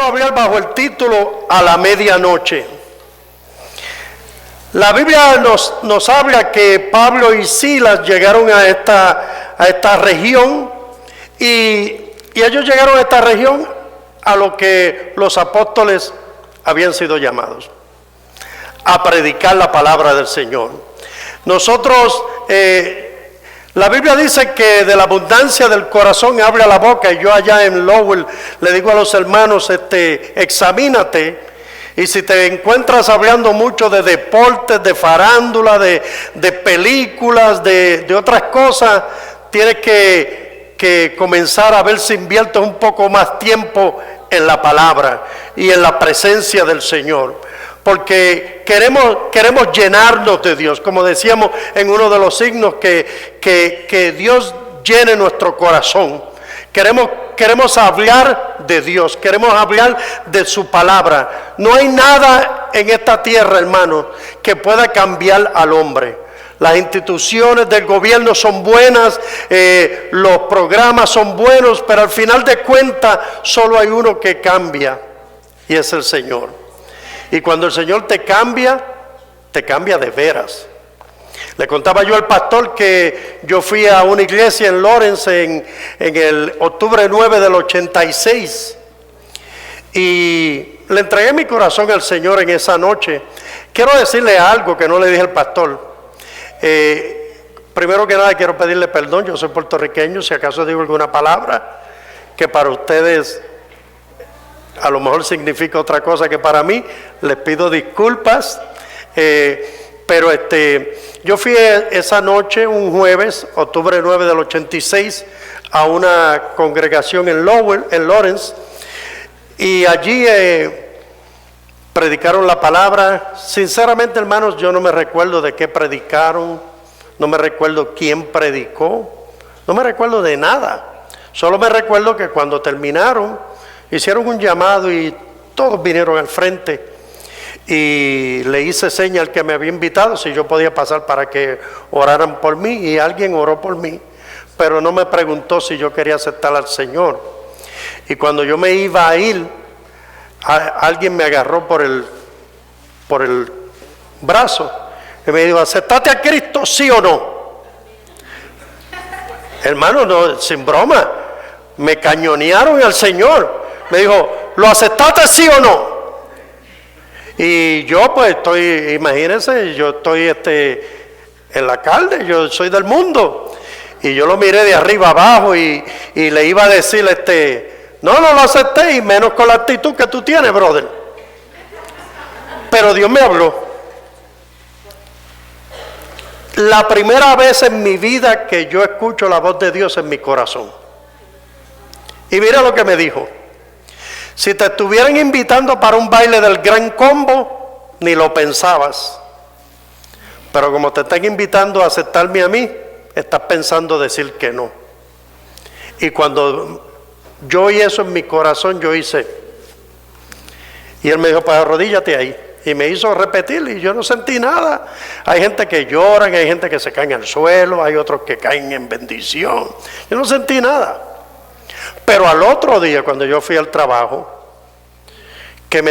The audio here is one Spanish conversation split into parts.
quiero hablar bajo el título A la medianoche. La Biblia nos habla que Pablo y Silas llegaron a esta región y ellos llegaron a esta región a lo que los apóstoles habían sido llamados, a predicar la palabra del Señor. Nosotros, la Biblia dice que de la abundancia del corazón habla la boca, y yo allá en Lowell le digo a los hermanos, examínate. Y si te encuentras hablando mucho de deportes, de farándula, de películas, de otras cosas, tienes que comenzar a ver si inviertes un poco más tiempo en la palabra y en la presencia del Señor. Porque queremos llenarnos de Dios, como decíamos en uno de los signos, que Dios llene nuestro corazón. Queremos hablar de Dios, queremos hablar de su palabra. No hay nada en esta tierra, hermano, que pueda cambiar al hombre. Las instituciones del gobierno son buenas, los programas son buenos, pero al final de cuentas solo hay uno que cambia, y es el Señor. Y cuando el Señor te cambia de veras. Le contaba yo al pastor que yo fui a una iglesia en Lawrence en el octubre 9 del 86 y le entregué mi corazón al Señor en esa noche. Quiero decirle algo que no le dije al pastor. Primero que nada quiero pedirle perdón, yo soy puertorriqueño, si acaso digo alguna palabra que para ustedes a lo mejor significa otra cosa que para mí, les pido disculpas. Pero yo fui esa noche, un jueves, octubre 9 del 86, a una congregación en Lowell, en Lawrence, y allí predicaron la palabra. Sinceramente, hermanos, yo no me recuerdo de qué predicaron, no me recuerdo quién predicó, no me recuerdo de nada. Solo me recuerdo que cuando terminaron, hicieron un llamado y todos vinieron al frente. Y le hice seña al que me había invitado si yo podía pasar para que oraran por mí, y alguien oró por mí, pero no me preguntó si yo quería aceptar al Señor. Y cuando yo me iba a ir, alguien me agarró por el brazo y me dijo: ¿aceptaste a Cristo, sí o no? Hermano, no, sin broma, me cañonearon al Señor. Me dijo: ¿lo aceptaste, sí o no? Y yo pues imagínense, yo estoy en la carne, yo soy del mundo. Y yo lo miré de arriba abajo y le iba a decir, no lo acepté, y menos con la actitud que tú tienes, brother. Pero Dios me habló. La primera vez en mi vida que yo escucho la voz de Dios en mi corazón. Y mira lo que me dijo: si te estuvieran invitando para un baile del Gran Combo, ni lo pensabas. Pero como te están invitando a aceptarme a mí, estás pensando decir que no. Y cuando yo oí eso en mi corazón, yo hice. Y él me dijo: pues arrodíllate ahí. Y me hizo repetir y yo no sentí nada. Hay gente que lloran, hay gente que se caen al suelo, hay otros que caen en bendición. Yo no sentí nada. Pero al otro día, cuando yo fui al trabajo, que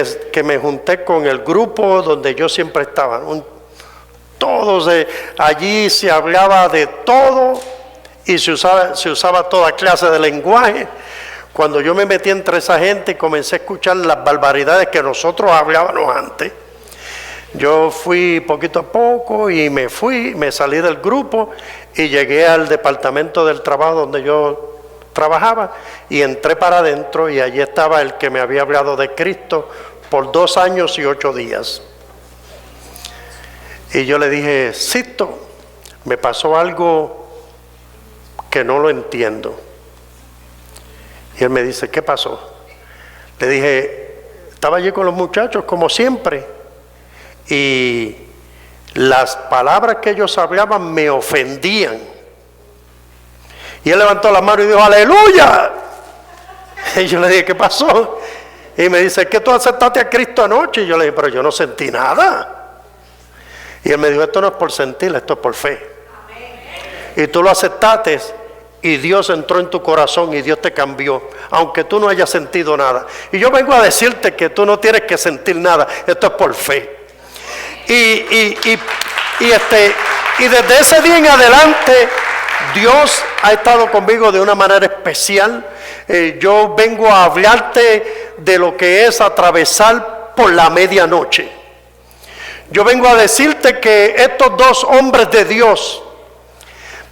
me junté con el grupo donde yo siempre estaba, todos allí se hablaba de todo y se usaba toda clase de lenguaje. Cuando yo me metí entre esa gente y comencé a escuchar las barbaridades que nosotros hablábamos antes, yo fui poquito a poco y me salí del grupo y llegué al departamento del trabajo donde yo trabajaba, y entré para adentro, y allí estaba el que me había hablado de Cristo por 2 años y 8 días. Y yo le dije: Sisto, me pasó algo que no lo entiendo. Y él me dice: ¿qué pasó? Le dije: estaba allí con los muchachos como siempre, y las palabras que ellos hablaban me ofendían. Y él levantó la mano y dijo: ¡aleluya! Y yo le dije: ¿qué pasó? Y me dice: ¿qué tú aceptaste a Cristo anoche? Y yo le dije: pero yo no sentí nada. Y él me dijo: esto no es por sentir, esto es por fe. Y tú lo aceptaste y Dios entró en tu corazón y Dios te cambió, aunque tú no hayas sentido nada. Y yo vengo a decirte que tú no tienes que sentir nada, esto es por fe. Y desde ese día en adelante, Dios ha estado conmigo de una manera especial. Yo vengo a hablarte de lo que es atravesar por la medianoche. Yo vengo a decirte que estos dos hombres de Dios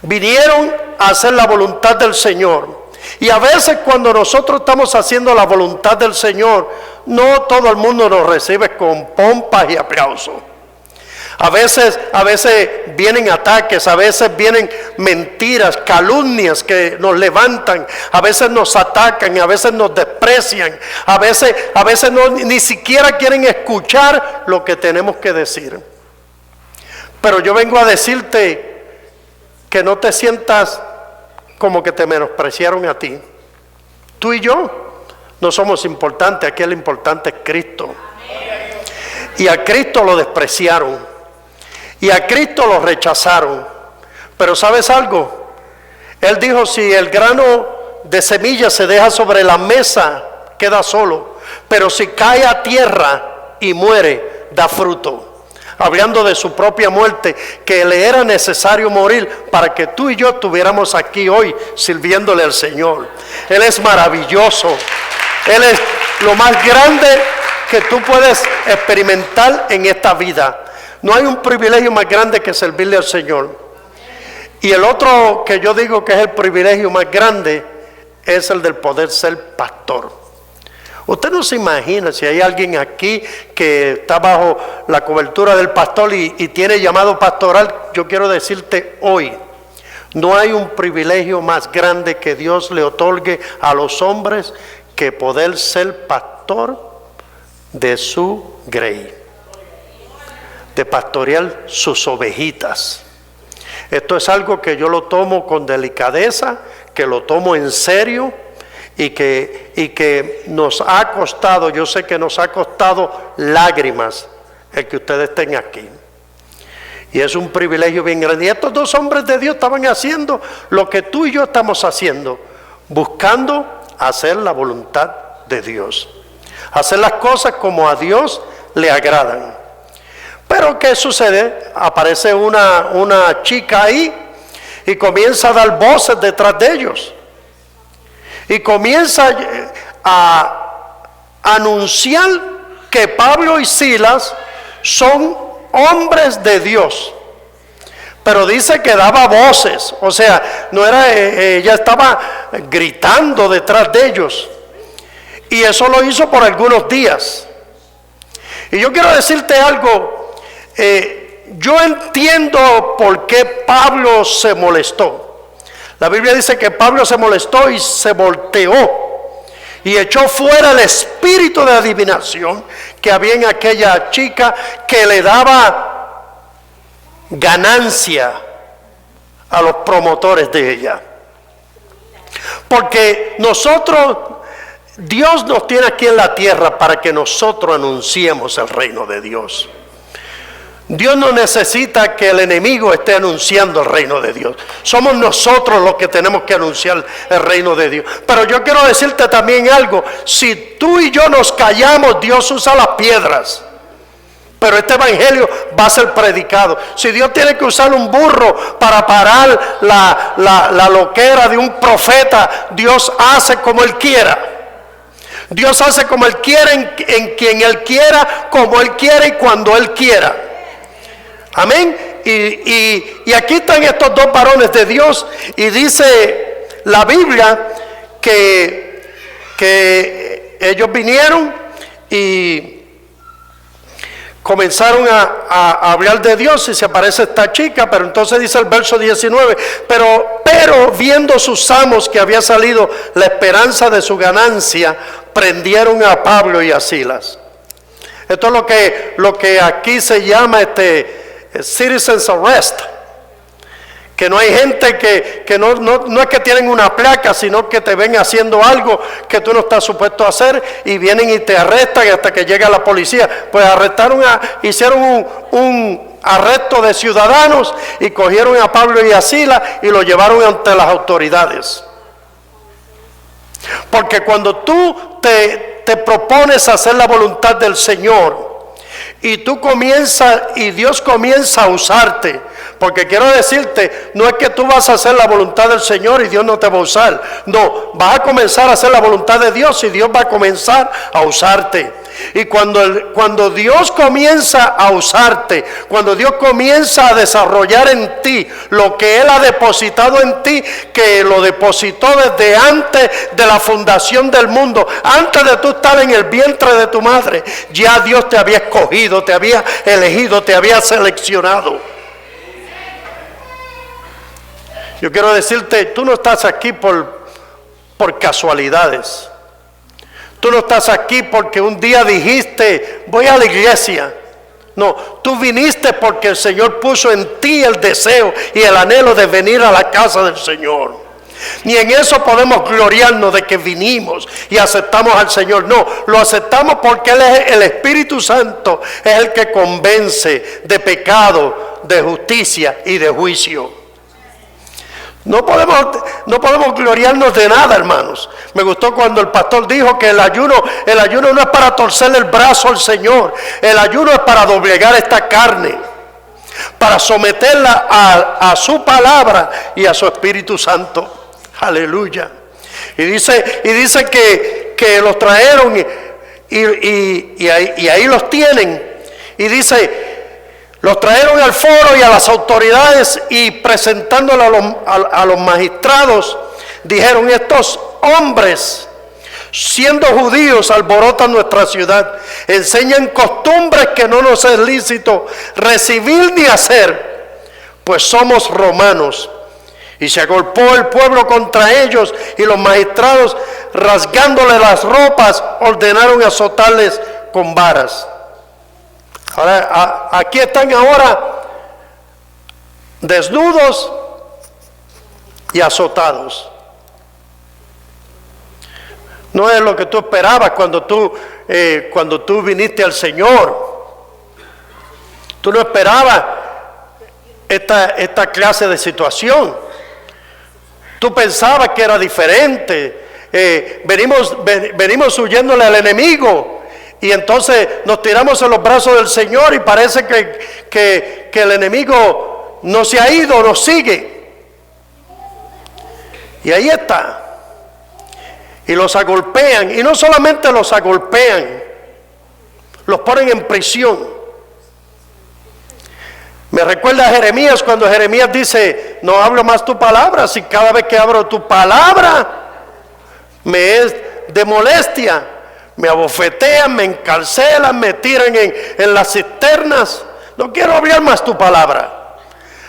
vinieron a hacer la voluntad del Señor. Y a veces cuando nosotros estamos haciendo la voluntad del Señor, no todo el mundo nos recibe con pompas y aplausos. A veces vienen ataques, a veces vienen mentiras, calumnias que nos levantan, a veces nos atacan, a veces nos desprecian, a veces ni siquiera quieren escuchar lo que tenemos que decir. Pero yo vengo a decirte que no te sientas como que te menospreciaron a ti. Tú y yo no somos importantes, aquí el importante es Cristo. Y a Cristo lo despreciaron. Y a Cristo lo rechazaron. Pero ¿sabes algo? Él dijo, si el grano de semilla se deja sobre la mesa, queda solo. Pero si cae a tierra y muere, da fruto. Hablando de su propia muerte, que le era necesario morir para que tú y yo estuviéramos aquí hoy sirviéndole al Señor. Él es maravilloso. Él es lo más grande que tú puedes experimentar en esta vida. No hay un privilegio más grande que servirle al Señor. Y el otro que yo digo que es el privilegio más grande es el del poder ser pastor. Usted no se imagina si hay alguien aquí que está bajo la cobertura del pastor y tiene llamado pastoral. Yo quiero decirte hoy, no hay un privilegio más grande que Dios le otorgue a los hombres que poder ser pastor de su grey, de pastorear sus ovejitas. Esto es algo que yo lo tomo con delicadeza, que lo tomo en serio y que nos ha costado, yo sé que nos ha costado lágrimas el que ustedes estén aquí. Y es un privilegio bien grande. Y estos dos hombres de Dios estaban haciendo lo que tú y yo estamos haciendo, buscando hacer la voluntad de Dios, hacer las cosas como a Dios le agradan. Pero ¿qué sucede? Aparece una chica ahí y comienza a dar voces detrás de ellos. Y comienza a anunciar que Pablo y Silas son hombres de Dios. Pero dice que daba voces, o sea, no era, ella estaba gritando detrás de ellos. Y eso lo hizo por algunos días. Y yo quiero decirte algo. Yo entiendo por qué Pablo se molestó. La Biblia dice que Pablo se molestó y se volteó y echó fuera el espíritu de adivinación que había en aquella chica, que le daba ganancia a los promotores de ella. Porque Dios nos tiene aquí en la tierra para que nosotros anunciemos el reino de Dios. Dios no necesita que el enemigo esté anunciando el reino de Dios. Somos nosotros los que tenemos que anunciar el reino de Dios. Pero yo quiero decirte también algo. Si tú y yo nos callamos, Dios usa las piedras. Pero este evangelio va a ser predicado. Si Dios tiene que usar un burro para parar la loquera de un profeta, Dios hace como Él quiera. Dios hace como Él quiere, en quien Él quiera, como Él quiera y cuando Él quiera. Amén. Y aquí están estos dos varones de Dios. Y dice la Biblia que ellos vinieron y comenzaron a hablar de Dios, y se aparece esta chica. Pero entonces dice el verso 19, pero viendo sus amos que había salido la esperanza de su ganancia, prendieron a Pablo y a Silas. Esto es lo que aquí se llama citizens arrest. Que no hay gente que no es que tienen una placa, sino que te ven haciendo algo que tú no estás supuesto a hacer y vienen y te arrestan hasta que llega la policía. Pues hicieron arresto de ciudadanos y cogieron a Pablo y a Silas y lo llevaron ante las autoridades. Porque cuando tú te propones hacer la voluntad del Señor y tú comienzas y Dios comienza a usarte, porque quiero decirte, no es que tú vas a hacer la voluntad del Señor y Dios no te va a usar. No, vas a comenzar a hacer la voluntad de Dios y Dios va a comenzar a usarte. Y cuando Dios comienza a usarte, cuando Dios comienza a desarrollar en ti lo que Él ha depositado en ti, que lo depositó desde antes de la fundación del mundo, antes de tú estar en el vientre de tu madre, ya Dios te había escogido, te había elegido, te había seleccionado. Yo quiero decirte, tú no estás aquí por casualidades. Tú no estás aquí porque un día dijiste, voy a la iglesia. No, tú viniste porque el Señor puso en ti el deseo y el anhelo de venir a la casa del Señor. Ni en eso podemos gloriarnos de que vinimos y aceptamos al Señor. No, lo aceptamos porque Él es el Espíritu Santo, es el que convence de pecado, de justicia y de juicio. No podemos gloriarnos de nada, hermanos. Me gustó cuando el pastor dijo que el ayuno no es para torcerle el brazo al Señor. El ayuno es para doblegar esta carne, para someterla a su palabra y a su Espíritu Santo. Aleluya. Y dice que los trajeron y ahí los tienen. Y dice, los trajeron al foro y a las autoridades y presentándolo a los magistrados, dijeron, estos hombres, siendo judíos, alborotan nuestra ciudad, enseñan costumbres que no nos es lícito recibir ni hacer, pues somos romanos. Y se agolpó el pueblo contra ellos y los magistrados, rasgándole las ropas, ordenaron azotarles con varas. Ahora, aquí están ahora desnudos y azotados. No es lo que tú esperabas cuando tú viniste al Señor. Tú no esperabas esta clase de situación. Tú pensabas que era diferente. Venimos huyéndole al enemigo. Y entonces nos tiramos en los brazos del Señor y parece que el enemigo no se ha ido, nos sigue. Y ahí está. Y los agolpean. Y no solamente los agolpean, los ponen en prisión. Me recuerda a Jeremías cuando Jeremías dice, no hablo más tu palabra, si cada vez que abro tu palabra me es de molestia. Me abofetean, me encarcelan, me tiran en las cisternas. No quiero hablar más tu palabra.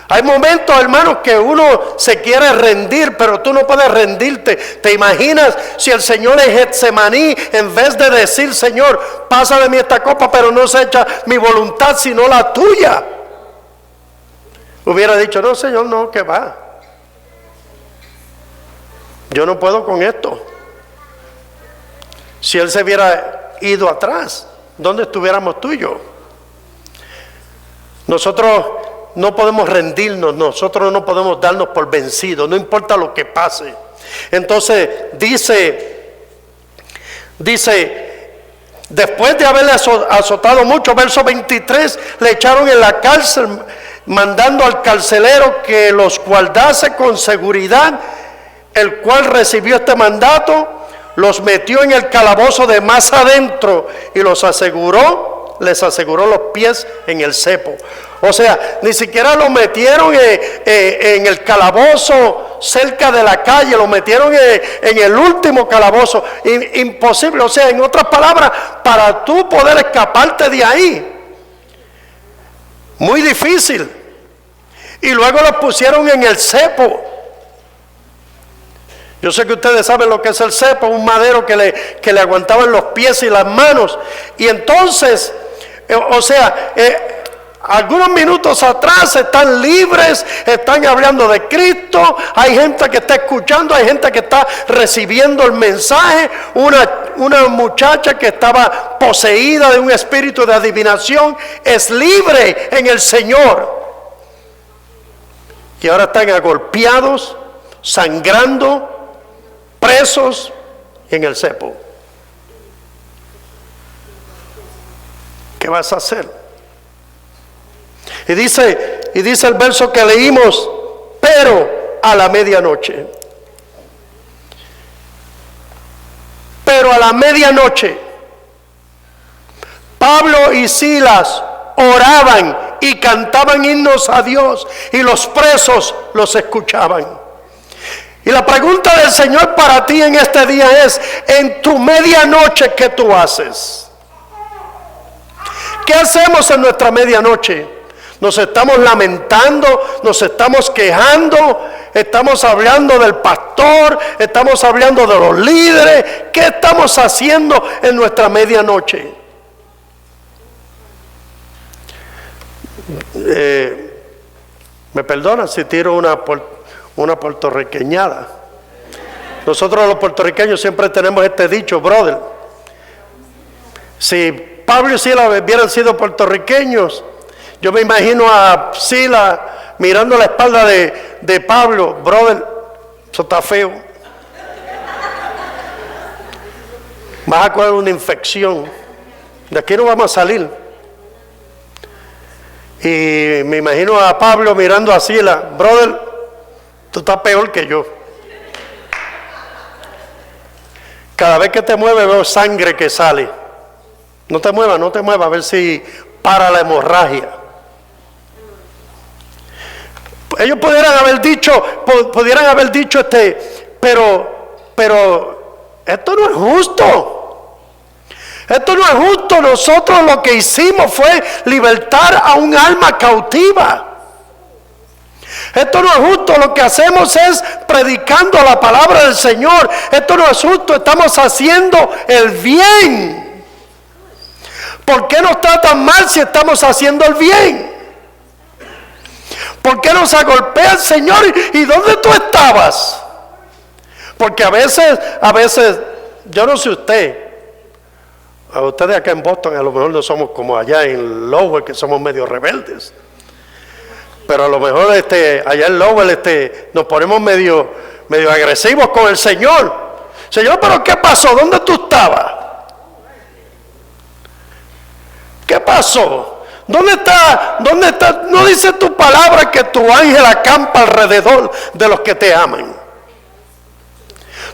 Hay momentos, hermanos, que uno se quiere rendir, pero tú no puedes rendirte. ¿Te imaginas si el Señor en Getsemaní, en vez de decir, Señor, pasa de mí esta copa, pero no se echa mi voluntad, sino la tuya? Hubiera dicho, no, Señor, no, que va. Yo no puedo con esto. Si Él se hubiera ido atrás, ¿dónde estuviéramos tú y yo? Nosotros no podemos rendirnos, nosotros no podemos darnos por vencidos, no importa lo que pase. Entonces dice, después de haberle azotado mucho, verso 23, le echaron en la cárcel, mandando al carcelero que los guardase con seguridad, el cual recibió este mandato. Los metió en el calabozo de más adentro y les aseguró los pies en el cepo. O sea, ni siquiera lo metieron en el calabozo cerca de la calle, lo metieron en el último calabozo. Imposible, o sea, en otras palabras, para tú poder escaparte de ahí, muy difícil. Y luego los pusieron en el cepo. Yo sé que ustedes saben lo que es el cepo, un madero que le aguantaban los pies y las manos. Y entonces, algunos minutos atrás están libres, están hablando de Cristo, hay gente que está escuchando, hay gente que está recibiendo el mensaje, una muchacha que estaba poseída de un espíritu de adivinación es libre en el Señor. Y ahora están agolpeados, sangrando, presos en el cepo. ¿Qué vas a hacer? Y dice el verso que leímos, pero a la medianoche. Pero a la medianoche, Pablo y Silas oraban y cantaban himnos a Dios, y los presos los escuchaban. Y la pregunta del Señor para ti en este día es: en tu medianoche, ¿qué tú haces? ¿Qué hacemos en nuestra medianoche? Nos estamos lamentando, nos estamos quejando, estamos hablando del pastor, estamos hablando de los líderes. ¿Qué estamos haciendo en nuestra medianoche? Me perdonan si tiro una puertorriqueñada. Nosotros los puertorriqueños siempre tenemos este dicho, brother. Si Pablo y Silas hubieran sido puertorriqueños, yo me imagino a Silas mirando la espalda de Pablo. Brother, eso está feo. Vas a coger una infección. De aquí no vamos a salir. Y me imagino a Pablo mirando a Silas. Brother, tú estás peor que yo. Cada vez que te mueves veo sangre que sale. No te muevas, a ver si para la hemorragia. Ellos pudieran haber dicho, pero esto no es justo. Esto no es justo. Nosotros lo que hicimos fue libertar a un alma cautiva. Esto no es justo. Lo que hacemos es predicando la palabra del Señor. Esto no es justo. Estamos haciendo el bien. ¿Por qué nos tratan mal si estamos haciendo el bien? ¿Por qué nos agolpea el Señor? ¿Y dónde tú estabas? Porque a veces, yo no sé a ustedes acá en Boston a lo mejor no somos como allá en Lowell, que somos medio rebeldes. Pero a lo mejor allá en Lowell nos ponemos medio agresivos con el Señor. Señor, ¿pero qué pasó? ¿Dónde tú estabas? ¿Qué pasó? ¿Dónde está? No dice tu palabra que tu ángel acampa alrededor de los que te aman.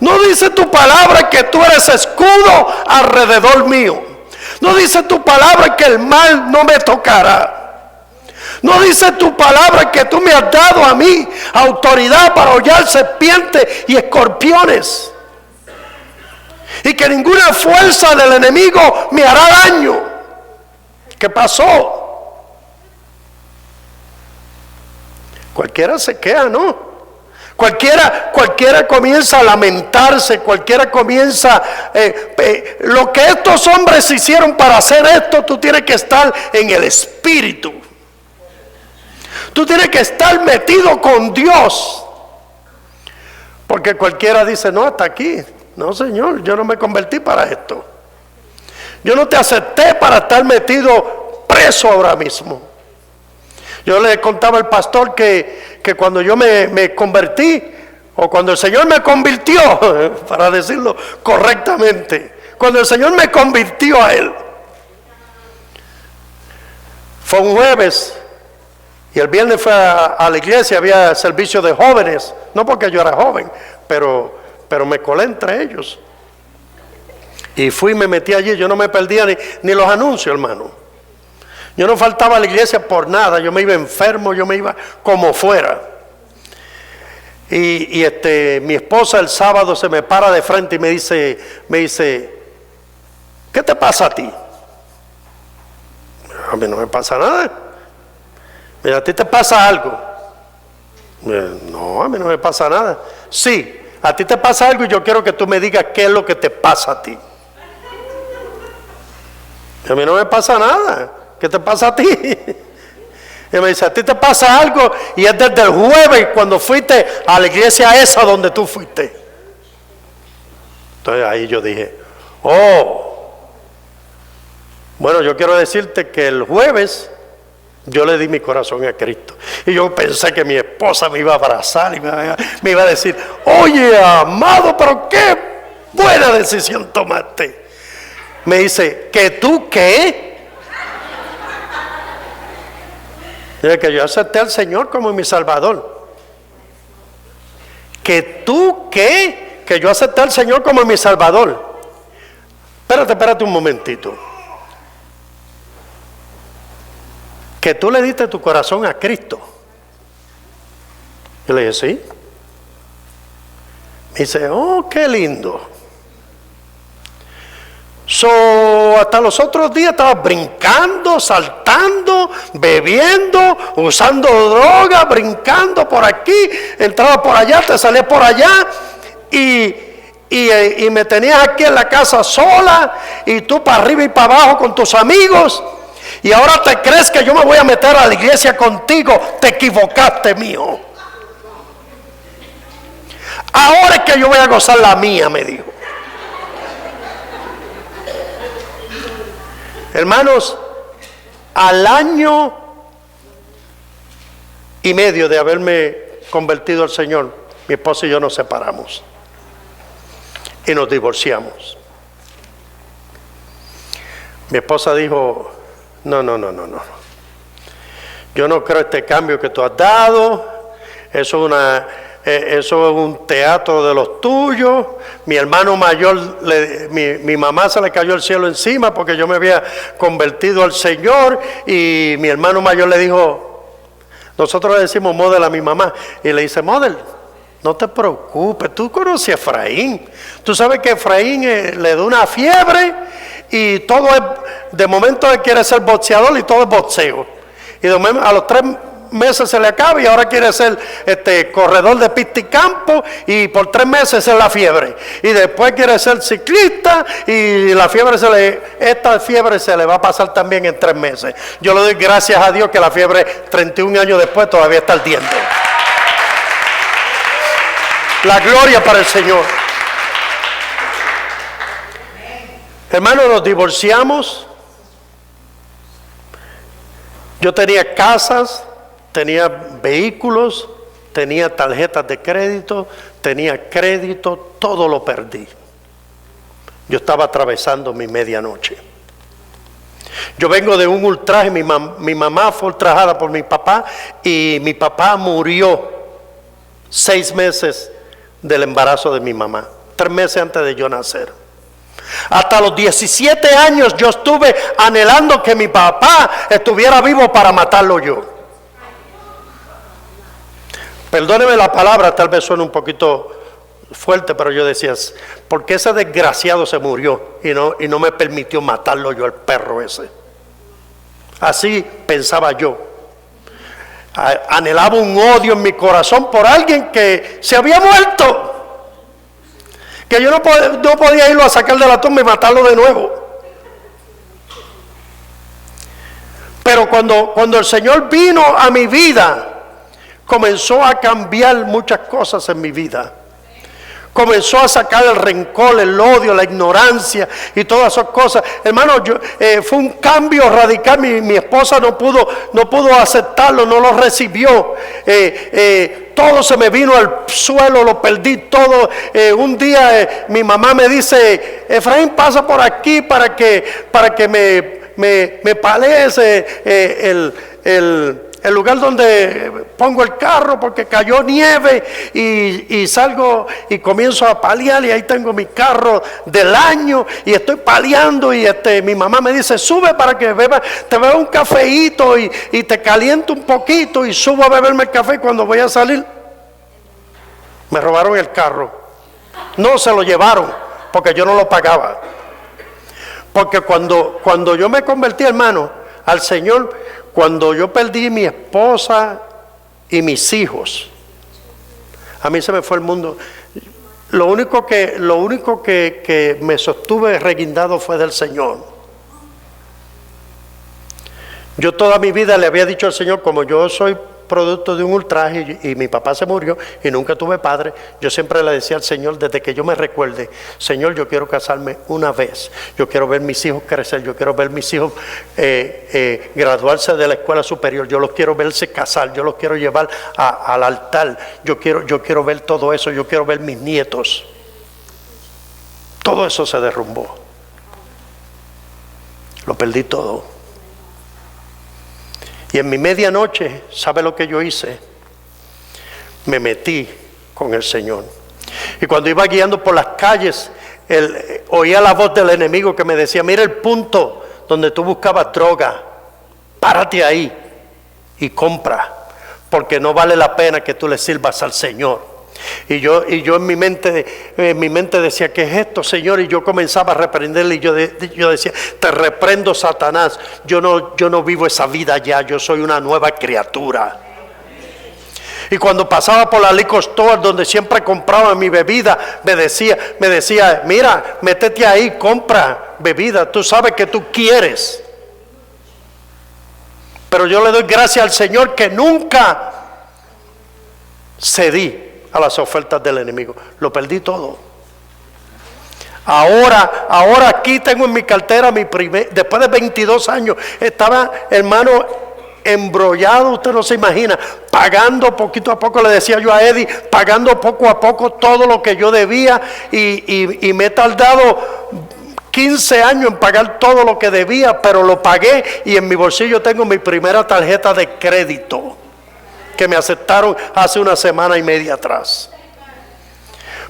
No dice tu palabra que tú eres escudo alrededor mío. No dice tu palabra que el mal no me tocará. No dice tu palabra que tú me has dado a mí autoridad para hollar serpientes y escorpiones, y que ninguna fuerza del enemigo me hará daño. ¿Qué pasó? Cualquiera se queda, ¿no? Cualquiera comienza a lamentarse, cualquiera comienza, lo que estos hombres hicieron para hacer esto, tú tienes que estar en el espíritu. Tú tienes que estar metido con Dios. Porque cualquiera dice, no, hasta aquí. No, Señor, yo no me convertí para esto. Yo no te acepté para estar metido preso ahora mismo. Yo le contaba al pastor que cuando yo me convertí, o cuando el Señor me convirtió, para decirlo correctamente, cuando el Señor me convirtió a Él, fue un jueves, y el viernes fue a la iglesia, había servicio de jóvenes, no porque yo era joven, pero me colé entre ellos. Y fui y me metí allí. Yo no me perdía ni los anuncios, hermano. Yo no faltaba a la iglesia por nada. Yo me iba enfermo, yo me iba como fuera. Y mi esposa el sábado se me para de frente y me dice, ¿qué te pasa a ti? A mí no me pasa nada. Mira, ¿a ti te pasa algo? No, a mí no me pasa nada. Sí, a ti te pasa algo y yo quiero que tú me digas qué es lo que te pasa a ti. A mí no me pasa nada. ¿Qué te pasa a ti? Y me dice, a ti te pasa algo, y es desde el jueves cuando fuiste a la iglesia esa donde tú fuiste. Entonces ahí yo dije, Oh, bueno, yo quiero decirte que el jueves yo le di mi corazón a Cristo. Y yo pensé que mi esposa me iba a abrazar y me iba a decir: oye, amado, pero qué buena decisión tomaste. Me dice: ¿que tú qué? Dije que yo acepté al Señor como mi Salvador. ¿Que tú qué? Que yo acepté al Señor como mi Salvador. Espérate un momentito. Que tú le diste tu corazón a Cristo. Yo le dije: sí. Me dice: oh, qué lindo. Hasta los otros días estaba brincando, saltando, bebiendo, usando droga, brincando por aquí, entraba por allá, te salía por allá y me tenías aquí en la casa sola y tú para arriba y para abajo con tus amigos. Y ahora te crees que yo me voy a meter a la iglesia contigo. Te equivocaste, mío. Ahora es que yo voy a gozar la mía, me dijo. Hermanos, al año y medio de haberme convertido al Señor, mi esposa y yo nos separamos y nos divorciamos. Mi esposa dijo: no. Yo no creo este cambio que tú has dado. Eso es un teatro de los tuyos. Mi hermano mayor, mi mamá se le cayó el cielo encima porque yo me había convertido al Señor. Y mi hermano mayor le dijo, nosotros le decimos Model a mi mamá, y le dice: Model, no te preocupes, tú conoces a Efraín. Tú sabes que Efraín le da una fiebre y todo es, de momento él quiere ser boxeador y todo es boxeo. Y a los 3 meses se le acaba y ahora quiere ser corredor de pista y campo, y por 3 meses es la fiebre. Y después quiere ser ciclista y esta fiebre se le va a pasar también en 3 meses. Yo le doy gracias a Dios que la fiebre 31 años después todavía está ardiendo. La gloria para el Señor. Hermanos, nos divorciamos. Yo tenía casas, tenía vehículos, tenía tarjetas de crédito, tenía crédito, todo lo perdí. Yo estaba atravesando mi medianoche. Yo vengo de un ultraje, mi mamá fue ultrajada por mi papá y mi papá murió 6 meses del embarazo de mi mamá, 3 meses antes de yo nacer. Hasta los 17 años yo estuve anhelando que mi papá estuviera vivo para matarlo yo. Perdóneme la palabra, tal vez suene un poquito fuerte, pero yo decía: ¿por qué ese desgraciado se murió y no me permitió matarlo yo, el perro ese? Así pensaba yo. Anhelaba un odio en mi corazón por alguien que se había muerto, que yo no podía irlo a sacar de la tumba y matarlo de nuevo. Pero cuando el Señor vino a mi vida, comenzó a cambiar muchas cosas en mi vida. Comenzó a sacar el rencor, el odio, la ignorancia y todas esas cosas. Hermano, fue un cambio radical. Mi esposa no pudo aceptarlo, no lo recibió. Todo se me vino al suelo, lo perdí todo. Un día mi mamá me dice: Efraín, pasa por aquí para que me palees el lugar donde pongo el carro, porque cayó nieve y salgo y comienzo a paliar, y ahí tengo mi carro del año y estoy paliando, y mi mamá me dice: sube para que te beba un cafeíto y te caliento un poquito. Y subo a beberme el café, y cuando voy a salir me robaron el carro. No, se lo llevaron porque yo no lo pagaba. Porque cuando yo me convertí, hermano, al Señor, cuando yo perdí mi esposa y mis hijos, a mí se me fue el mundo. Lo único que me sostuve reguindado fue del Señor. Yo toda mi vida le había dicho al Señor: como yo soy producto de un ultraje y mi papá se murió y nunca tuve padre. Yo siempre le decía al Señor, desde que yo me recuerde, Señor, yo quiero casarme una vez, yo quiero ver mis hijos crecer, yo quiero ver mis hijos graduarse de la escuela superior, yo los quiero verse casar, yo los quiero llevar al altar, yo quiero ver todo eso, yo quiero ver mis nietos. Todo eso se derrumbó. Lo perdí todo. Y en mi medianoche, ¿sabe lo que yo hice? Me metí con el Señor. Y cuando iba guiando por las calles, oía la voz del enemigo que me decía, mira el punto donde tú buscabas droga, párate ahí y compra, porque no vale la pena que tú le sirvas al Señor. Y yo en mi mente decía, ¿qué es esto, Señor? Y yo comenzaba a reprenderle y yo decía, te reprendo, Satanás, yo no vivo esa vida ya, yo soy una nueva criatura. Y cuando pasaba por la liquor store donde siempre compraba mi bebida, me decía, mira, métete ahí, compra bebida, tú sabes que tú quieres. Pero yo le doy gracias al Señor que nunca cedí a las ofertas del enemigo. Lo perdí todo. Ahora aquí tengo en mi cartera después de 22 años, estaba, hermano, embrollado, usted no se imagina, pagando poquito a poco, le decía yo a Eddie, pagando poco a poco todo lo que yo debía y me he tardado 15 años en pagar todo lo que debía, pero lo pagué y en mi bolsillo tengo mi primera tarjeta de crédito que me aceptaron hace una semana y media atrás.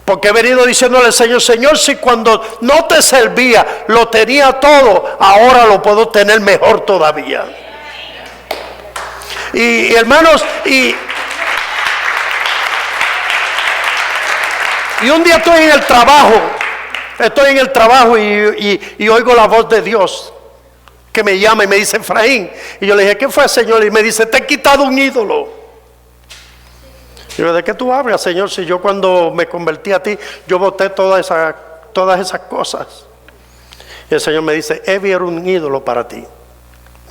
Porque he venido diciéndole al Señor, Señor, si cuando no te servía lo tenía todo, ahora lo puedo tener mejor todavía. Y hermanos, y un día estoy en el trabajo y oigo la voz de Dios que me llama y me dice, Efraín. Y yo le dije, ¿qué fue, Señor? Y me dice, te he quitado un ídolo. Y yo, ¿de qué tú hablas, Señor? Si yo cuando me convertí a ti, yo boté todas esas cosas. Y el Señor me dice, Evie era un ídolo para ti.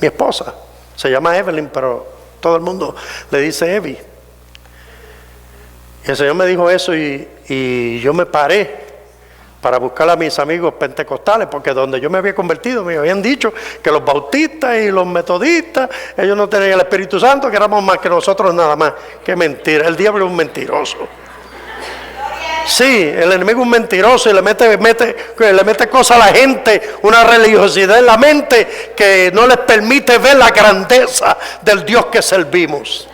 Mi esposa se llama Evelyn, pero todo el mundo le dice Evie. Y el Señor me dijo eso y yo me paré para buscar a mis amigos pentecostales, porque donde yo me había convertido me habían dicho que los bautistas y los metodistas, ellos no tenían el Espíritu Santo, que éramos más que nosotros nada más. Qué mentira, el diablo es un mentiroso. Sí, el enemigo es un mentiroso y le mete cosas a la gente, una religiosidad en la mente que no les permite ver la grandeza del Dios que servimos.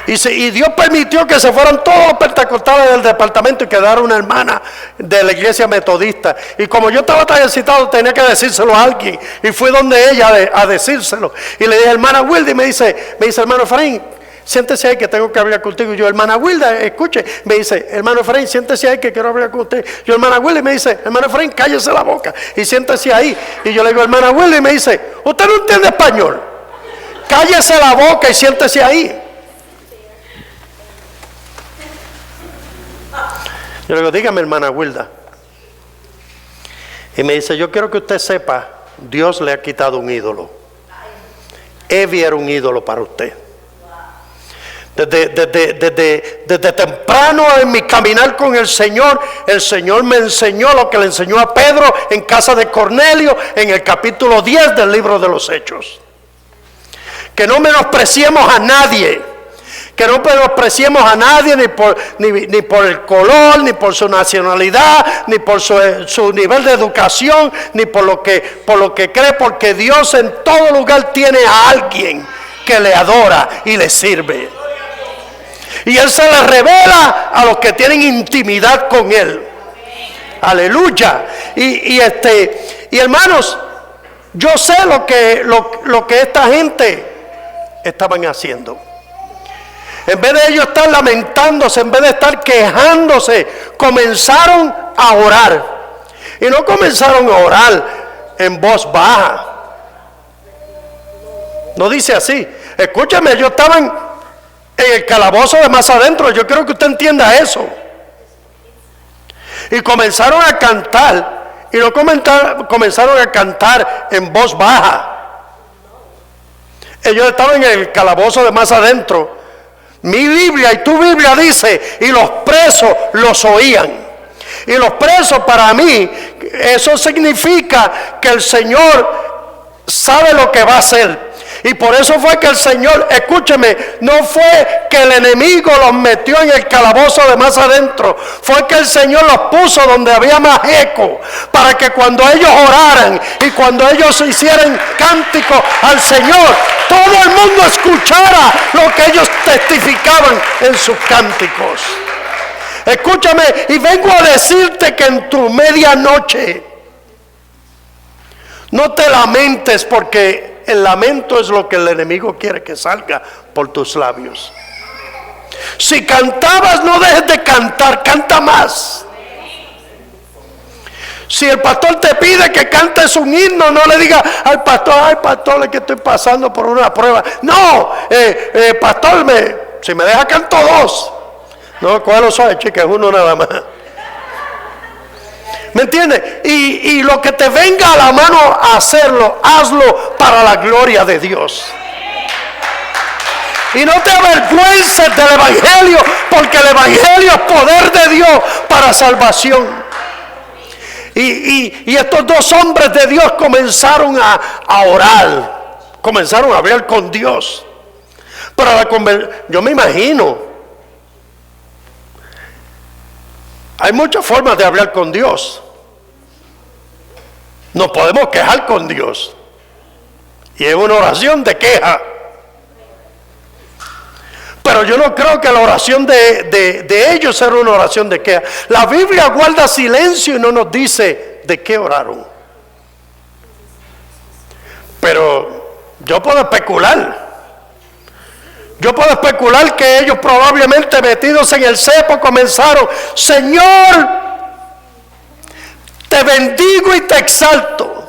Y Dios permitió que se fueran todos los pentecostales del departamento y quedara una hermana de la iglesia metodista. Y como yo estaba tan excitado, tenía que decírselo a alguien. Y fui donde ella a decírselo. Y le dije, hermana Wilda, y me dice, hermano Efraín, siéntese ahí que tengo que hablar contigo. Y yo, hermana Wilda, escuche. Me dice, hermano Efraín, siéntese ahí que quiero hablar con usted. Yo, hermana Wilda, y me dice, hermano Efraín, cállese la boca y siéntese ahí. Y yo le digo, hermana Wilda, y me dice, usted no entiende español. Cállese la boca y siéntese ahí. Yo le digo, dígame, hermana Wilda. Y me dice, yo quiero que usted sepa, Dios le ha quitado un ídolo. Evie era un ídolo para usted. Desde temprano en mi caminar con el Señor me enseñó lo que le enseñó a Pedro en casa de Cornelio en el capítulo 10 del libro de los Hechos. Que no menospreciemos a nadie. Que no menospreciemos a nadie ni por el color, ni por su nacionalidad, ni por su nivel de educación, ni por lo que cree, porque Dios en todo lugar tiene a alguien que le adora y le sirve. Y Él se le revela a los que tienen intimidad con Él. Aleluya. Y hermanos, yo sé lo que esta gente estaban haciendo. En vez de ellos estar lamentándose, en vez de estar quejándose, comenzaron a orar. Y no comenzaron a orar en voz baja. No dice así. Escúchame, ellos estaban en el calabozo de más adentro. Yo quiero que usted entienda eso. Y comenzaron a cantar. Y no comenzaron a cantar en voz baja. Ellos estaban en el calabozo de más adentro. Mi Biblia y tu Biblia dice, y los presos los oían. Y los presos, para mí, eso significa que el Señor sabe lo que va a hacer. Y por eso fue que el Señor, escúcheme, no fue que el enemigo los metió en el calabozo de más adentro, fue que el Señor los puso donde había más eco, para que cuando ellos oraran y cuando ellos hicieran cánticos al Señor, todo el mundo escuchara lo que ellos testificaban en sus cánticos. Escúchame, y vengo a decirte que en tu medianoche no te lamentes, porque el lamento es lo que el enemigo quiere que salga por tus labios. Si cantabas, no dejes de cantar, canta más. Si el pastor te pide que cantes un himno, no le digas al pastor, ay pastor, es que estoy pasando por una prueba. No, pastor, si me deja canto dos. No, ¿cuál lo sabe, chica? Es uno nada más. ¿Me entiendes? Y lo que te venga a la mano a hacerlo, hazlo para la gloria de Dios. Y no te avergüences del Evangelio, porque el Evangelio es poder de Dios para salvación. Y estos dos hombres de Dios comenzaron a orar, comenzaron a hablar con Dios. Yo me imagino, hay muchas formas de hablar con Dios. Nos podemos quejar con Dios, y es una oración de queja. Pero yo no creo que la oración de ellos era una oración de queja. La Biblia guarda silencio y no nos dice de qué oraron. Pero yo puedo especular. Yo puedo especular que ellos, probablemente metidos en el cepo, comenzaron: Señor, te bendigo y te exalto,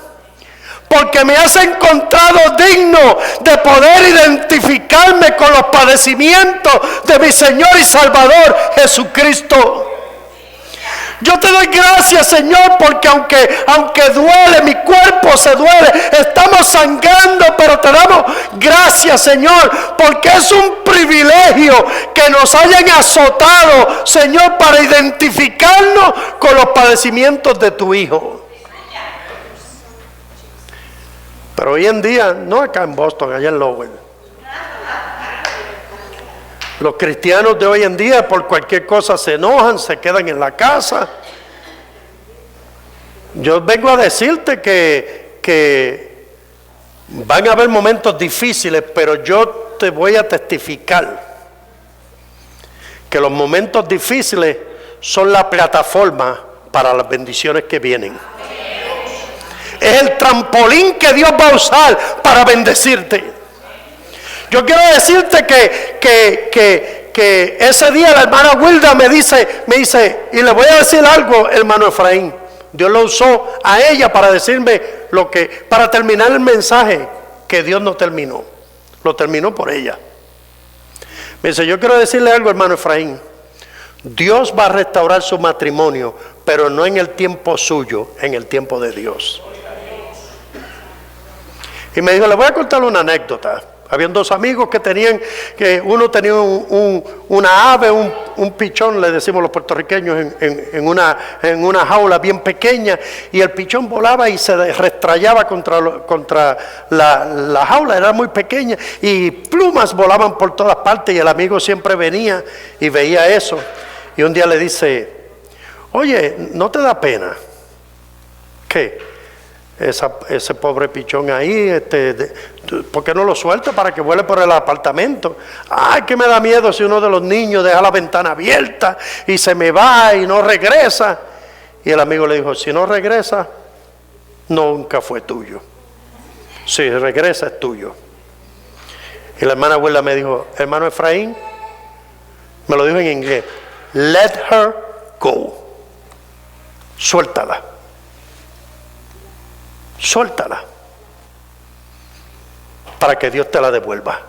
porque me has encontrado digno de poder identificarme con los padecimientos de mi Señor y Salvador Jesucristo. Yo te doy gracias, Señor, porque aunque duele, mi cuerpo se duele, estamos sangrando, pero te damos gracias, Señor, porque es un privilegio que nos hayan azotado, Señor, para identificarnos con los padecimientos de tu Hijo. Pero hoy en día, no acá en Boston, allá en Lowell, los cristianos de hoy en día por cualquier cosa se enojan, se quedan en la casa. Yo vengo a decirte que van a haber momentos difíciles, pero yo te voy a testificar que los momentos difíciles son la plataforma para las bendiciones que vienen. Es el trampolín que Dios va a usar para bendecirte. Yo quiero decirte que ese día la hermana Wilda me dice, y le voy a decir algo, hermano Efraín. Dios lo usó a ella para decirme para terminar el mensaje que Dios no terminó. Lo terminó por ella. Me dice: yo quiero decirle algo, hermano Efraín. Dios va a restaurar su matrimonio, pero no en el tiempo suyo, en el tiempo de Dios. Y me dijo: le voy a contar una anécdota. Habían dos amigos que uno tenía una ave, un pichón, le decimos los puertorriqueños, en una jaula bien pequeña, y el pichón volaba y se restrayaba contra la jaula, era muy pequeña, y plumas volaban por todas partes, y el amigo siempre venía y veía eso. Y un día le dice: oye, ¿no te da pena? ¿Qué? Ese pobre pichón ahí, ¿por qué no lo suelta para que vuele por el apartamento? Ay, que me da miedo si uno de los niños deja la ventana abierta y se me va y no regresa. Y el amigo le dijo: si no regresa, nunca fue tuyo. Si regresa, es tuyo. Y la hermana abuela me dijo: hermano Efraín, me lo dijo en inglés, let her go. Suéltala. Suéltala para que Dios te la devuelva.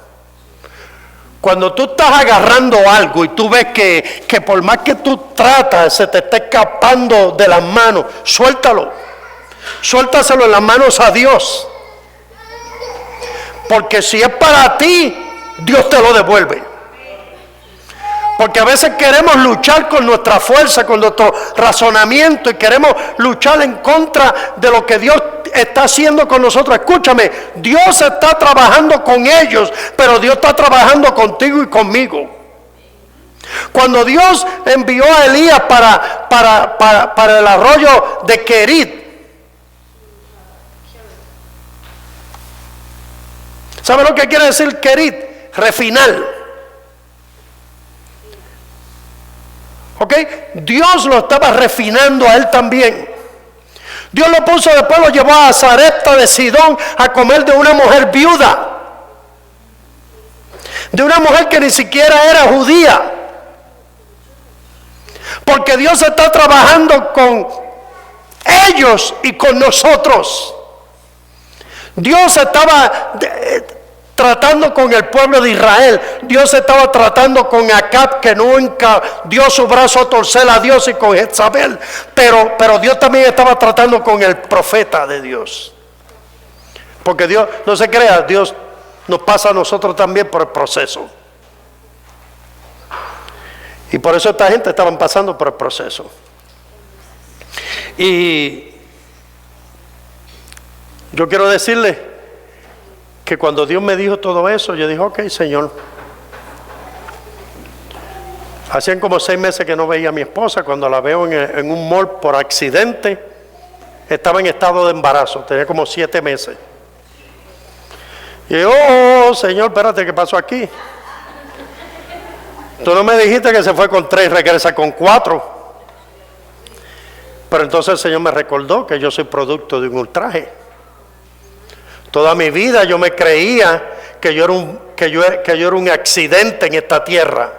Cuando tú estás agarrando algo y tú ves que por más que tú tratas se te está escapando de las manos, suéltalo. Suéltaselo en las manos a Dios. Porque si es para ti, Dios te lo devuelve. Porque a veces queremos luchar con nuestra fuerza, con nuestro razonamiento, y queremos luchar en contra de lo que Dios está haciendo con nosotros. Escúchame, Dios está trabajando con ellos, pero Dios está trabajando contigo y conmigo. Cuando Dios envió a Elías para el arroyo de Querit, ¿sabe lo que quiere decir Querit? Refinar. ¿Ok? Dios lo estaba refinando a él también. Dios lo puso, después lo llevó a Sarepta de Sidón a comer de una mujer viuda, de una mujer que ni siquiera era judía. Porque Dios está trabajando con ellos y con nosotros. Dios estaba tratando con el pueblo de Israel. Dios estaba tratando con Acab, que nunca dio su brazo a torcer a Dios, y con Jezabel. Pero Dios también estaba tratando con el profeta de Dios. Porque Dios, no se crea, Dios nos pasa a nosotros también por el proceso. Y por eso esta gente estaban pasando por el proceso. Y yo quiero decirle que cuando Dios me dijo todo eso, yo dije, ok, Señor. Hacían como 6 meses que no veía a mi esposa. Cuando la veo en un mall por accidente, estaba en estado de embarazo, tenía como 7 meses. Y yo, oh, Señor, espérate, ¿qué pasó aquí? Tú no me dijiste que se fue con 3 y regresa con 4. Pero entonces el Señor me recordó que yo soy producto de un ultraje. Toda mi vida yo me creía que yo era un accidente en esta tierra.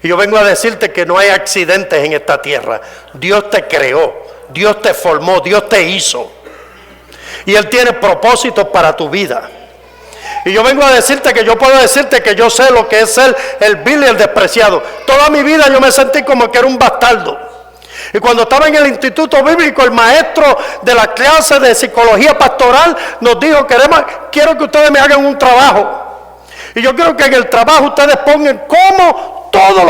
Y yo vengo a decirte que no hay accidentes en esta tierra. Dios te creó, Dios te formó, Dios te hizo. Y Él tiene propósitos para tu vida. Y yo vengo a decirte que yo puedo decirte que yo sé lo que es ser el vil y el despreciado. Toda mi vida yo me sentí como que era un bastardo. Y cuando estaba en el instituto bíblico, el maestro de la clase de psicología pastoral nos dijo, quiero que ustedes me hagan un trabajo. Y yo quiero que en el trabajo ustedes pongan cómo todo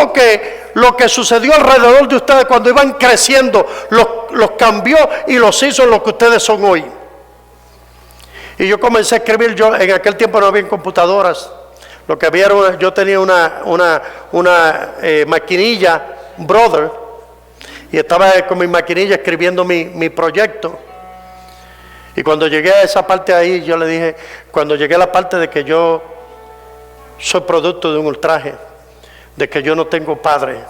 lo que sucedió alrededor de ustedes cuando iban creciendo, los cambió y los hizo en lo que ustedes son hoy. Y yo comencé a escribir. Yo en aquel tiempo no había computadoras. Lo que había era yo tenía una maquinilla, Brother, y estaba con mi maquinilla escribiendo mi proyecto. Y cuando llegué a esa parte ahí, yo le dije, cuando llegué a la parte de que yo soy producto de un ultraje, de que yo no tengo padre,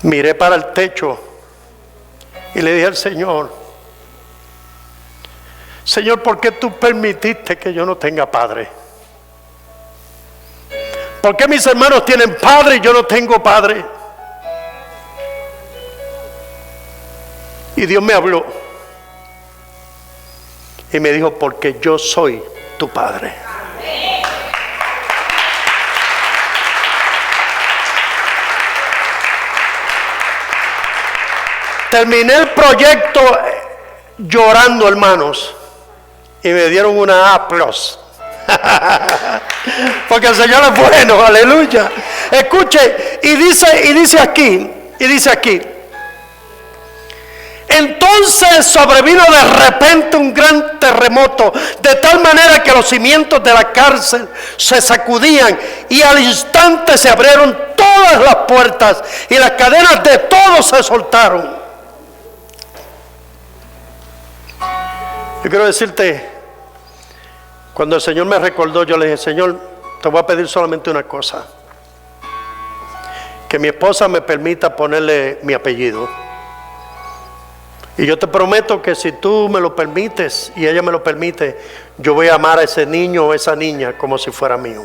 miré para el techo y le dije al Señor, Señor, ¿por qué tú permitiste que yo no tenga padre? ¿Por qué mis hermanos tienen padre y yo no tengo padre? Y Dios me habló y me dijo, porque yo soy tu padre. Terminé el proyecto llorando, hermanos, y me dieron una A+. Porque el Señor es bueno, aleluya. Escuche, y dice aquí, entonces sobrevino de repente un gran terremoto, de tal manera que los cimientos de la cárcel se sacudían, y al instante se abrieron todas las puertas y las cadenas de todos se soltaron. Yo quiero decirte, cuando el Señor me recordó, yo le dije, Señor, te voy a pedir solamente una cosa, que mi esposa me permita ponerle mi apellido. Y yo te prometo que si tú me lo permites y ella me lo permite, yo voy a amar a ese niño o esa niña como si fuera mío.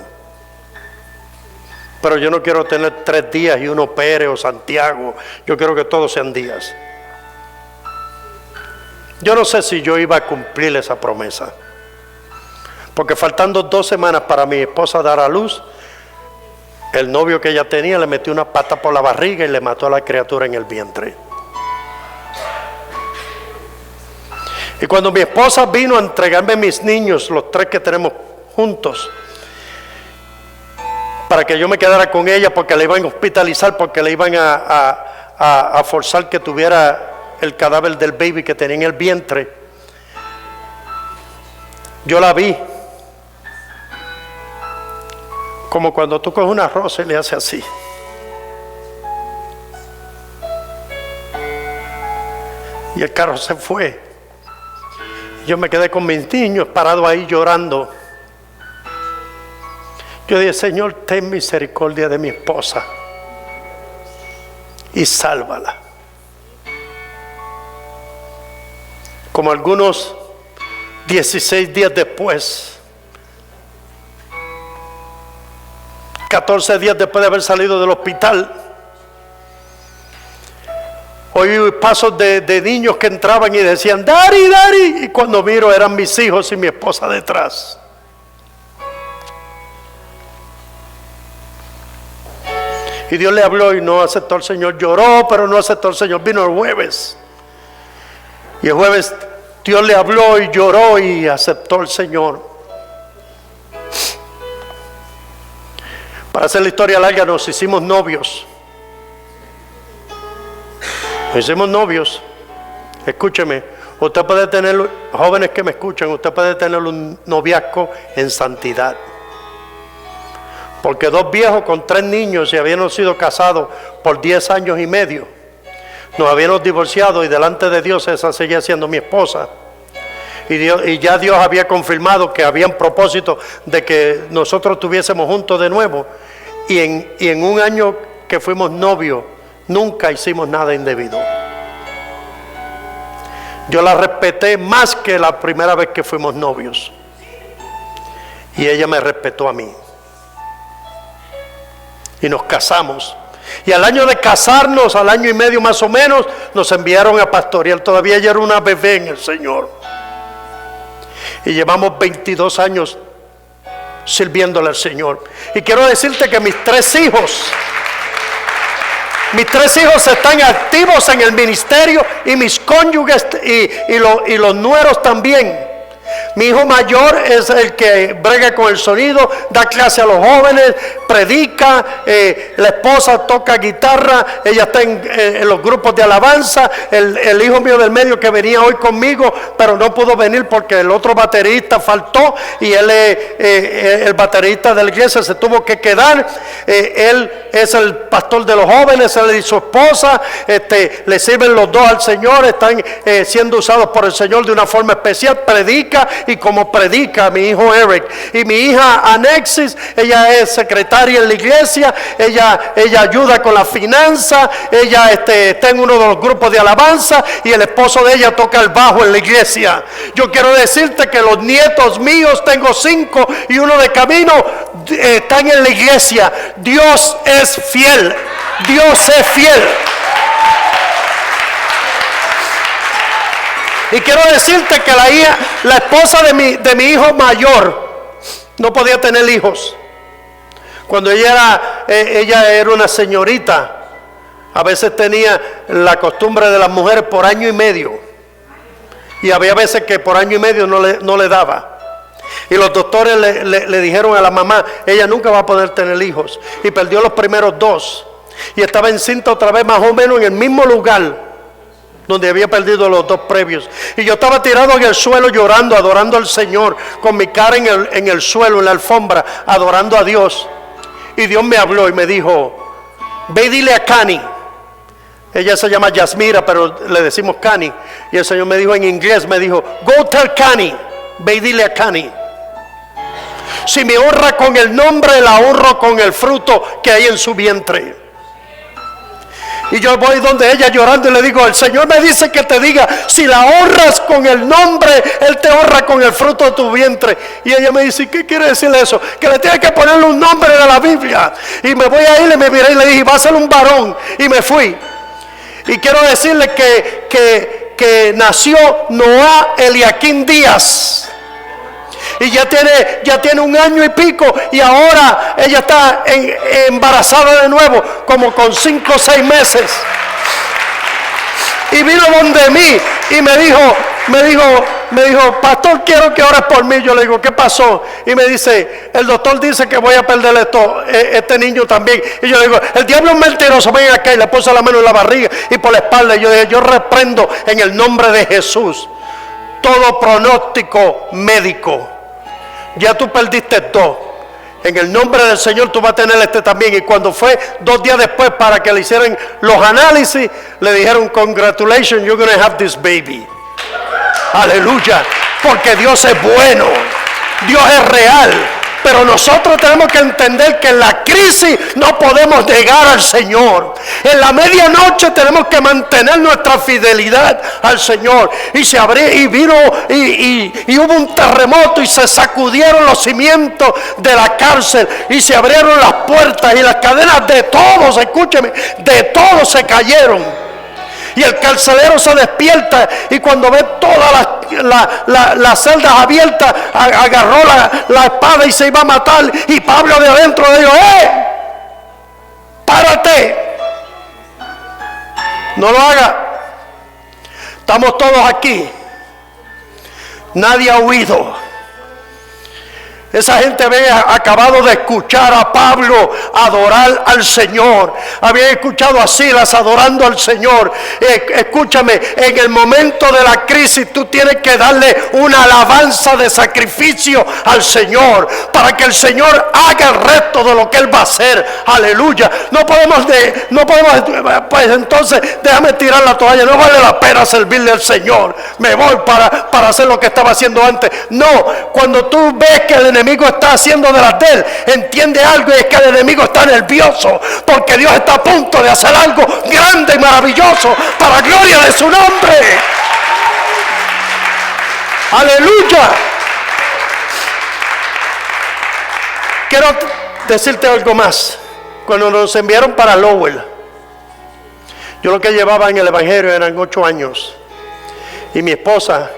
Pero yo no quiero tener 3 días y uno Pérez o Santiago. Yo quiero que todos sean días. Yo no sé si yo iba a cumplir esa promesa, porque faltando 2 semanas para mi esposa dar a luz, el novio que ella tenía le metió una pata por la barriga y le mató a la criatura en el vientre. Y cuando mi esposa vino a entregarme mis niños, los 3 que tenemos juntos, para que yo me quedara con ella, porque la iban a hospitalizar, porque le iban a forzar que tuviera el cadáver del baby que tenía en el vientre, yo la vi como cuando tú coges una rosa y le haces así. Y el carro se fue. Yo me quedé con mis niños parados ahí llorando. Yo dije: Señor, ten misericordia de mi esposa y sálvala. Como algunos 16 días después, 14 días después de haber salido del hospital, oí pasos de niños que entraban y decían: Daddy, Daddy. Y cuando miro, eran mis hijos y mi esposa detrás. Y Dios le habló y no aceptó al Señor. Lloró, pero no aceptó al Señor. Vino el jueves. Y el jueves Dios le habló y lloró y aceptó al Señor. Para hacer la historia larga, nos hicimos novios. Nos hicimos novios. Escúcheme, usted puede tener, jóvenes que me escuchan, usted puede tener un noviazgo en santidad. Porque 2 viejos con 3 niños y habíamos sido casados por 10 años y medio. Nos habíamos divorciado y delante de Dios esa seguía siendo mi esposa. Y ya Dios había confirmado que había un propósito de que nosotros estuviésemos juntos de nuevo. Y en un año que fuimos novios, nunca hicimos nada indebido. Yo la respeté más que la primera vez que fuimos novios. Y ella me respetó a mí. Y nos casamos. Y al año de casarnos, al año y medio más o menos, nos enviaron a pastorear. Todavía ella era una bebé en el Señor. Y llevamos 22 años sirviéndole al Señor. Y quiero decirte que mis 3 hijos están activos en el ministerio, y mis cónyuges y los nueros también. Mi hijo mayor es el que brega con el sonido, da clase a los jóvenes, predica, la esposa toca guitarra, ella está en los grupos de alabanza. El hijo mío del medio que venía hoy conmigo, pero no pudo venir porque el otro baterista faltó, y él el baterista de la iglesia se tuvo que quedar. Él es el pastor de los jóvenes, él y su esposa le sirven los 2 al Señor, están siendo usados por el Señor de una forma especial. Predica, y como predica mi hijo Eric. Y mi hija Anexis, ella es secretaria en la iglesia, ella ayuda con la finanza, ella está en uno de los grupos de alabanza, y el esposo de ella toca el bajo en la iglesia. Yo quiero decirte que los nietos míos, tengo 5 y uno de camino, están en la iglesia. Dios es fiel. Dios es fiel. Y quiero decirte que la esposa de mi hijo mayor no podía tener hijos. Cuando ella era una señorita, a veces tenía la costumbre de las mujeres por año y medio. Y había veces que por año y medio no le daba. Y los doctores le dijeron a la mamá: ella nunca va a poder tener hijos. Y perdió los primeros 2. Y estaba encinta otra vez, más o menos en el mismo lugar donde había perdido los 2 previos. Y yo estaba tirado en el suelo llorando, adorando al Señor, con mi cara en el suelo, en la alfombra, adorando a Dios. Y Dios me habló y me dijo: ve y dile a Cani. Ella se llama Yasmira, pero le decimos Cani. Y el Señor me dijo en inglés, me dijo: go tell Cani. Ve y dile a Cani: si me honra con el nombre, la honro con el fruto que hay en su vientre. Y yo voy donde ella llorando y le digo: el Señor me dice que te diga, si la honras con el nombre, Él te honra con el fruto de tu vientre. Y ella me dice: ¿qué quiere decir eso? Que le tiene que ponerle un nombre de la Biblia. Y me voy a ir y me miré y le dije: va a ser un varón. Y me fui. Y quiero decirle que nació Noah Eliaquín Díaz. Y ya tiene 1 año y pico, y ahora ella está embarazada de nuevo, como con 5 o 6 meses. Y vino donde mí y me dijo: me dijo, pastor, quiero que ores por mí. Yo le digo, ¿qué pasó? Y me dice, el doctor dice que voy a perder este niño también. Y yo le digo, el diablo es mentiroso, ven acá. Y le puse la mano en la barriga y por la espalda. Y yo dije, yo reprendo en el nombre de Jesús todo pronóstico médico. Ya tú perdiste dos. En el nombre del Señor tú vas a tener este también. Y cuando fue 2 días después para que le hicieran los análisis, le dijeron, congratulations, you're going to have this baby. Aleluya, porque Dios es bueno, Dios es real. Pero nosotros tenemos que entender que en la crisis no podemos negar al Señor. En la medianoche tenemos que mantener nuestra fidelidad al Señor. Y se abrió, y vino, y hubo un terremoto, y se sacudieron los cimientos de la cárcel, y se abrieron las puertas, y las cadenas de todos, escúcheme, de todos se cayeron. Y el carcelero se despierta, y cuando ve todas las celdas abiertas, agarró la espada y se iba a matar. Y Pablo de adentro le dijo, párate, no lo haga, estamos todos aquí, nadie ha huido. Esa gente había acabado de escuchar a Pablo adorar al Señor. Había escuchado a Silas adorando al Señor. Escúchame, en el momento de la crisis tú tienes que darle una alabanza de sacrificio al Señor, para que el Señor haga el resto de lo que Él va a hacer. Aleluya. No podemos, pues entonces déjame tirar la toalla. No vale la pena servirle al Señor. Me voy para hacer lo que estaba haciendo antes. No, cuando tú ves que el enemigo está haciendo de las de él, entiende algo, y es que el enemigo está nervioso, porque Dios está a punto de hacer algo grande y maravilloso para la gloria de su nombre. Aleluya. Quiero decirte algo más. Cuando nos enviaron para Lowell, yo lo que llevaba en el evangelio eran 8 años, y mi esposa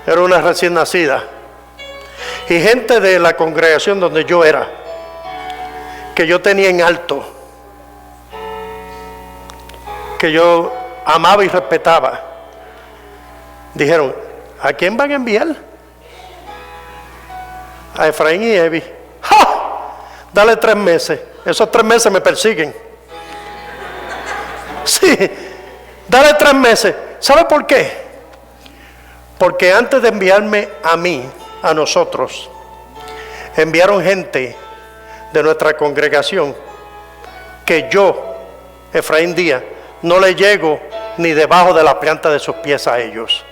era una recién nacida. Y gente de la congregación donde yo era, que yo tenía en alto, que yo amaba y respetaba, dijeron, ¿a quién van a enviar? A Efraín y Evi. ¡Ja! Dale 3 meses. Esos 3 meses me persiguen. Sí, dale 3 meses. ¿Sabe por qué? Porque antes de enviarme a mí, a nosotros, enviaron gente de nuestra congregación que yo, Efraín Díaz, no le llego ni debajo de la planta de sus pies a ellos.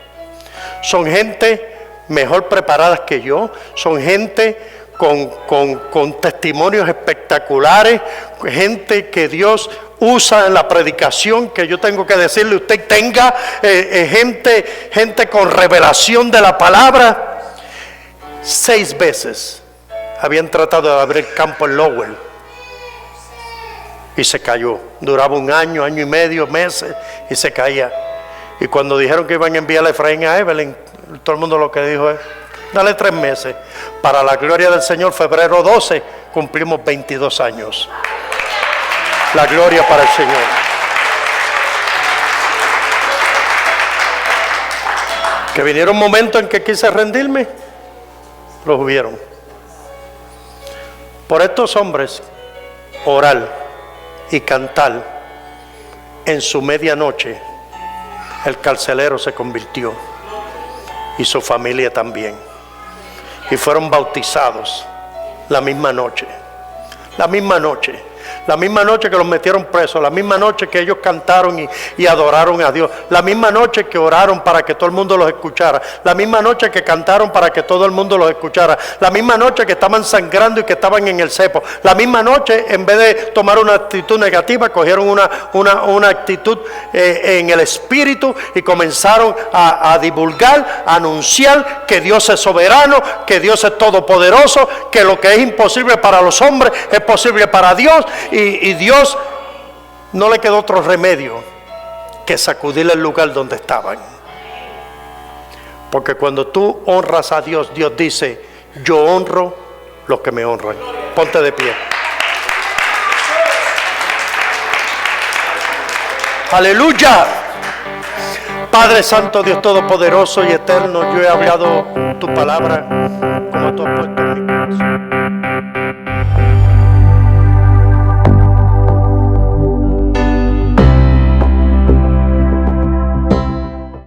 Son gente mejor preparadas que yo, son gente con testimonios espectaculares, gente que Dios usa en la predicación, que yo tengo que decirle, usted tenga gente con revelación de la palabra. 6 veces habían tratado de abrir campo en Lowell y se cayó. Duraba 1 año, año y medio, meses, y se caía. Y cuando dijeron que iban a enviar a Efraín a Evelyn, todo el mundo lo que dijo es, dale 3 meses. Para la gloria del Señor, febrero 12 cumplimos 22 años. La gloria para el Señor. Que vinieron momentos en que quise rendirme, los hubieron. Por estos hombres, orar y cantar, en su medianoche, el carcelero se convirtió y su familia también. Y fueron bautizados la misma noche. La misma noche. La misma noche que los metieron presos, la misma noche que ellos cantaron y adoraron a Dios, la misma noche que oraron para que todo el mundo los escuchara, la misma noche que cantaron para que todo el mundo los escuchara, la misma noche que estaban sangrando y que estaban en el cepo, la misma noche, en vez de tomar una actitud negativa, cogieron una actitud en el espíritu y comenzaron a divulgar, a anunciar que Dios es soberano, que Dios es todopoderoso, que lo que es imposible para los hombres es posible para Dios. Y Dios no le quedó otro remedio que sacudir el lugar donde estaban. Porque cuando tú honras a Dios, Dios dice, yo honro los que me honran. Ponte de pie. Aleluya. Padre Santo, Dios Todopoderoso y Eterno, yo he hablado tu palabra como tú has puesto en mi corazón.